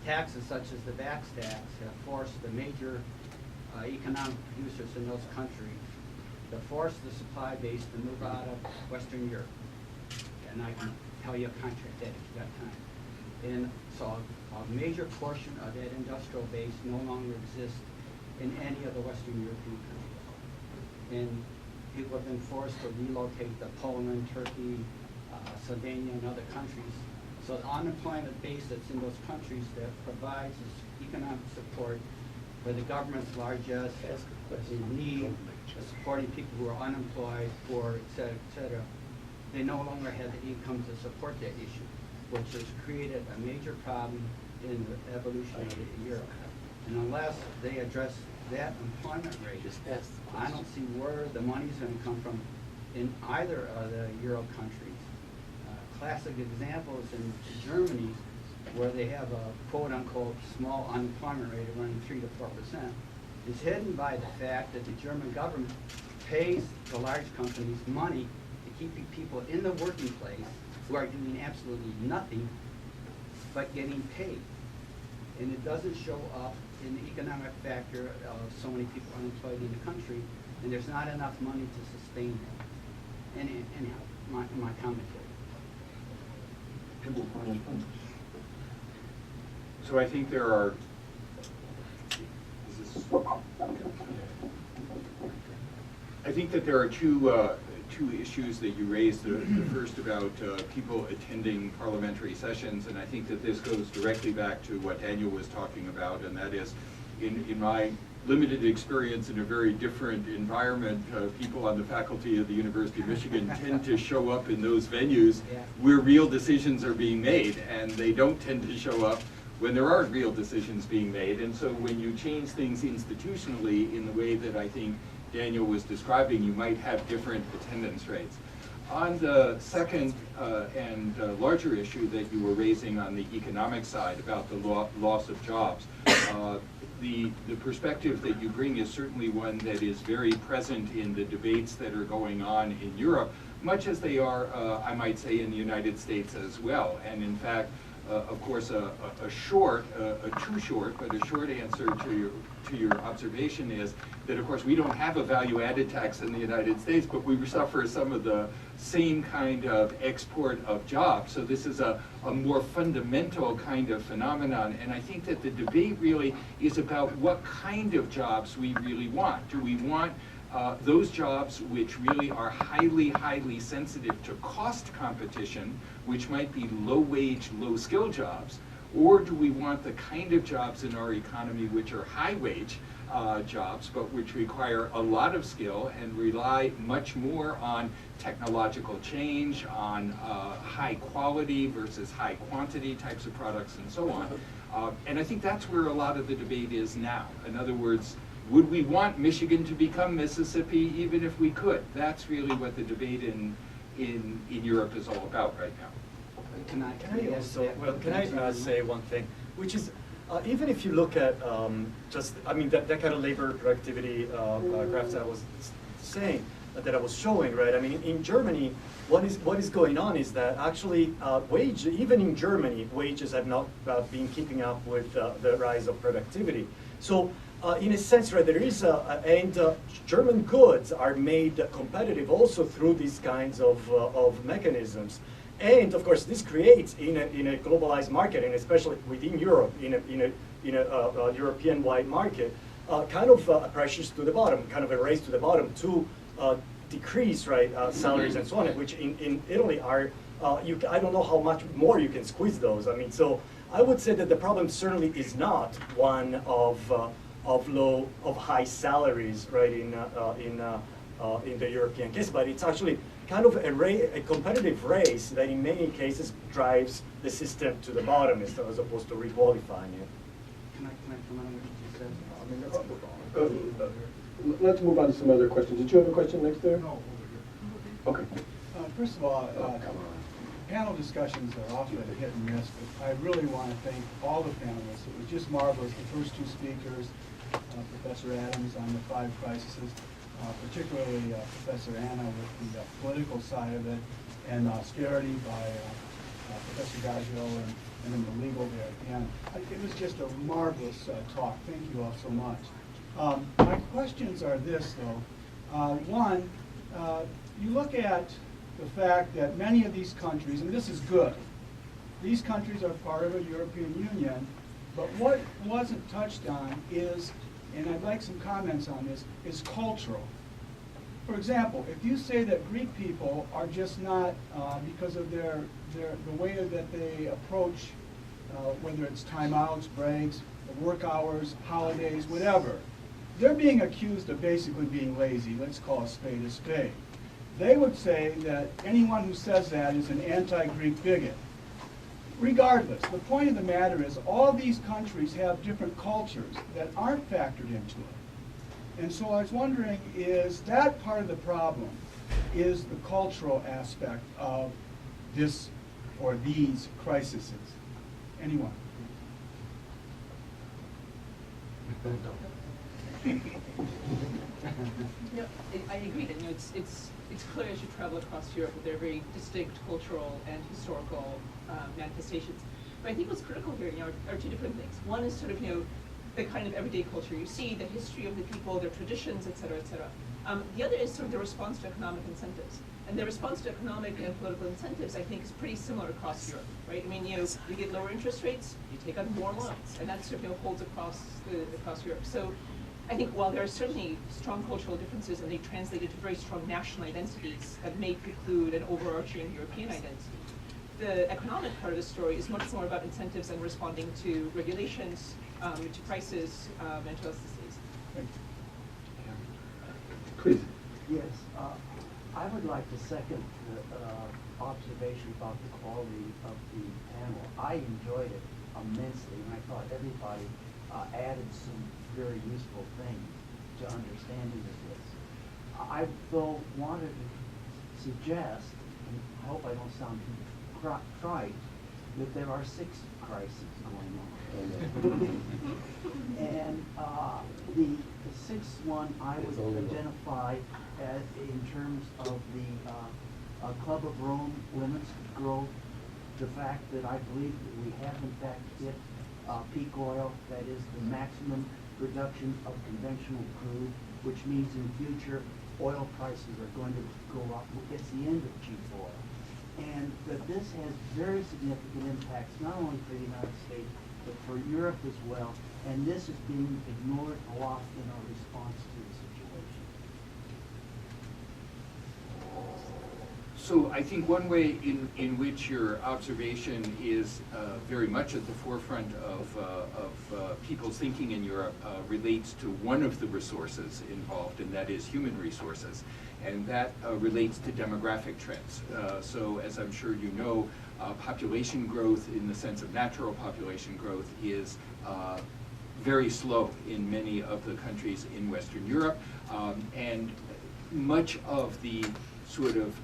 taxes such as the VAX tax have forced the major economic producers in those countries to force the supply base to move out of Western Europe. And I can tell you a contract that if you got time. And so a major portion of that industrial base no longer exists in any of the Western European countries. And people have been forced to relocate to Poland, Turkey, Slovenia, and other countries. So the unemployment base that's in those countries that provides this economic support for the government's largesse, in need, supporting people who are unemployed, poor, et cetera, they no longer have the income to support that issue, which has created a major problem in the evolution of Europe. And unless they address that employment rate, I don't see where the money's going to come from in either of the Euro countries. Classic examples in Germany, where they have a quote-unquote small unemployment rate of running 3 to 4%, is hidden by the fact that the German government pays the large companies money to keep people in the working place who are doing absolutely nothing but getting paid. And it doesn't show up in the economic factor of so many people unemployed in the country, and there's not enough money to sustain that. Anyhow, my commentary. So I think there are, I think that there are two issues that you raised. The first about people attending parliamentary sessions, and I think that this goes directly back to what Daniel was talking about, and that is, in my limited experience in a very different environment, people on the faculty of the University of Michigan tend to show up in those venues where real decisions are being made, and they don't tend to show up when there aren't real decisions being made. And so when you change things institutionally in the way that I think Daniel was describing, you might have different attendance rates. On the second and larger issue that you were raising on the economic side about the loss of jobs, the perspective that you bring is certainly one that is very present in the debates that are going on in Europe, much as they are, I might say, in the United States as well. And in fact, of course, a too short, but a short answer to your observation is that, of course, we don't have a value-added tax in the United States, but we suffer some of the same kind of export of jobs. So this is a more fundamental kind of phenomenon, and I think that the debate really is about what kind of jobs we really want. Do we want those jobs which really are highly, highly sensitive to cost competition, which might be low-wage, low-skill jobs, or do we want the kind of jobs in our economy which are high-wage jobs, but which require a lot of skill and rely much more on technological change, on high quality versus high quantity types of products and so on. And I think that's where a lot of the debate is now. In other words, would we want Michigan to become Mississippi even if we could? That's really what the debate in Europe is all about right now. Can I say one thing, which is, even if you look at that kind of labor productivity graphs that I was saying, that I was showing, right? I mean, in Germany, what is going on is that actually even in Germany, wages have not been keeping up with the rise of productivity. So in a sense, right, there is German goods are made competitive also through these kinds of mechanisms. And of course, this creates in a globalized market, and especially within Europe, in a European-wide market, kind of pressures to the bottom, kind of a race to the bottom to decrease, right, salaries and so on, which in Italy are, I don't know how much more you can squeeze those. I mean, so I would say that the problem certainly is not one of high salaries, right, in the European case, but it's actually kind of a competitive race that in many cases drives the system to the bottom as opposed to requalifying it. Can I come on with what you said? Let's move on to some other questions. Did you have a question next there? No. Okay. First of all, panel discussions are often hit and miss, but I really want to thank all the panelists. It was just marvelous. The first two speakers, Professor Adams on the 5 crises, particularly Professor Anna with the political side of it, and austerity by Professor Gaggio, and then the legal there at the end. It was just a marvelous talk. Thank you all so much. My questions are this, though. One, you look at the fact that many of these countries, and this is good, these countries are part of a European Union, but what wasn't touched on is, and I'd like some comments on this, is cultural. For example, if you say that Greek people are just not, because of the way that they approach, whether it's timeouts, breaks, work hours, holidays, whatever, they're being accused of basically being lazy. Let's call a spade a spade. They would say that anyone who says that is an anti-Greek bigot. Regardless, the point of the matter is all these countries have different cultures that aren't factored into it. And so I was wondering, is that part of the problem, is the cultural aspect of this or these crises? Anyone? No, I agree that it's clear as you travel across Europe that there are very distinct cultural and historical manifestations. But I think what's critical here, are two different things. One is sort of, the kind of everyday culture you see, the history of the people, their traditions, et cetera, et cetera. The other is sort of the response to economic incentives. And the response to economic and political incentives, I think, is pretty similar across Europe, right? I mean, you get lower interest rates, you take out more loans, and that sort of holds across Europe. So I think while there are certainly strong cultural differences and they translate into very strong national identities that may preclude an overarching European identity, the economic part of the story is much more about incentives and responding to regulations, to prices, and to elasticities. Thank you. Please. Yes, I would like to second the observation about the quality of the panel. I enjoyed it immensely, and I thought everybody added some very useful things to understanding of this. I, though, wanted to suggest, and I hope I don't sound too trite, that there are 6 crises going on. And the 6th one I would identify as in terms of the Club of Rome limits growth, the fact that I believe that we have in fact hit peak oil, that is the maximum reduction of conventional crude, which means in future oil prices are going to go up. It's the end of cheap oil. And that this has very significant impacts, not only for the United States, but for Europe as well. And this is being ignored a lot in our response to the situation. So I think one way in which your observation is very much at the forefront of people's thinking in Europe relates to one of the resources involved, and that is human resources. And that relates to demographic trends. So as I'm sure you know, population growth in the sense of natural population growth is very slow in many of the countries in Western Europe. And much of the sort of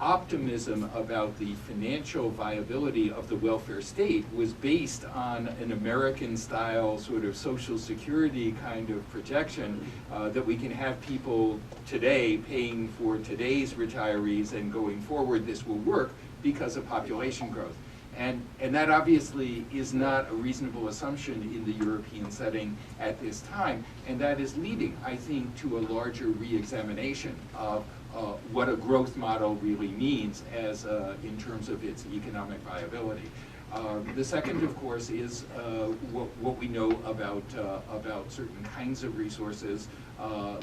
optimism about the financial viability of the welfare state was based on an American-style sort of social security kind of projection that we can have people today paying for today's retirees, and going forward this will work because of population growth. And that obviously is not a reasonable assumption in the European setting at this time, and that is leading, I think, to a larger re-examination of what a growth model really means as in terms of its economic viability. The second, of course, is what we know about certain kinds of resources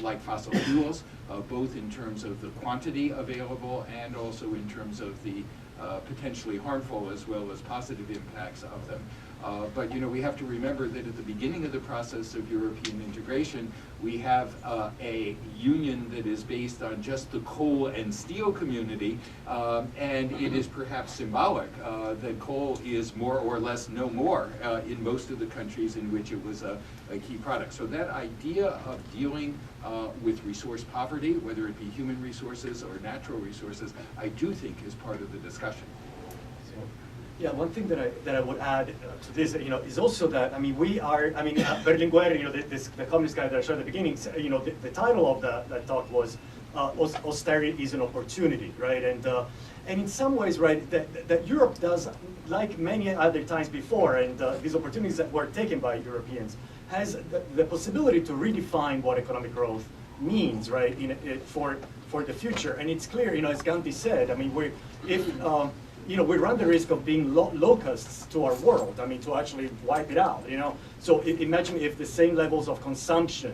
like fossil fuels, both in terms of the quantity available and also in terms of the potentially harmful as well as positive impacts of them. But you know, we have to remember that at the beginning of the process of European integration, we have a union that is based on just the coal and steel community, and it is perhaps symbolic that coal is more or less no more in most of the countries in which it was a key product. So that idea of dealing with resource poverty, whether it be human resources or natural resources, I do think is part of the discussion. Yeah, one thing that I would add to this, you know, is also that, I mean, we are, I mean, Berlinguer, you know, the communist guy that I showed at the beginning, you know, the title of that talk was austerity is an opportunity, right? And in some ways, right, that Europe does, like many other times before, and these opportunities that were taken by Europeans, has the possibility to redefine what economic growth means, right, for the future. And it's clear, you know, as Gandhi said, I mean, you know, we run the risk of being locusts to our world. I mean, to actually wipe it out, you know. So imagine if the same levels of consumption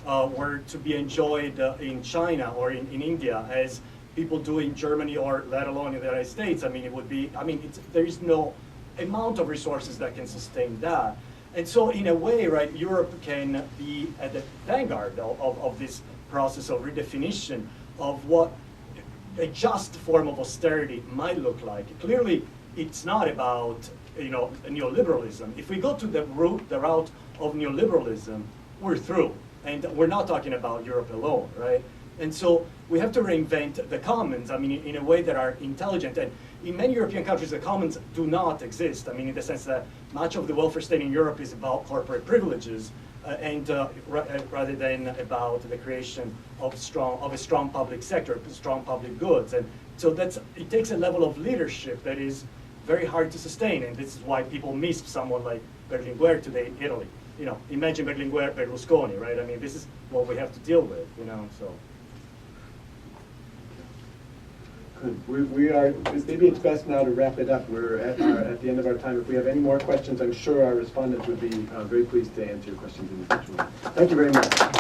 were to be enjoyed in China or in India as people do in Germany or let alone in the United States. I mean, it would be, I mean, there is no amount of resources that can sustain that. And so in a way, right, Europe can be at the vanguard of this process of redefinition of what a just form of austerity might look like. Clearly, it's not about, you know, neoliberalism. If we go to the route of neoliberalism, we're through. And we're not talking about Europe alone, right? And so we have to reinvent the commons, I mean, in a way that are intelligent. And in many European countries, the commons do not exist. I mean, in the sense that much of the welfare state in Europe is about corporate privileges, rather than about the creation of a strong public sector, strong public goods. And so it takes a level of leadership that is very hard to sustain, and this is why people miss someone like Berlinguer today in Italy. You know, imagine Berlinguer, Berlusconi, right? I mean, this is what we have to deal with, you know, so. Good. We are, maybe it's best now to wrap it up. We're at the end of our time. If we have any more questions, I'm sure our respondents would be very pleased to answer your questions individually. Thank you very much.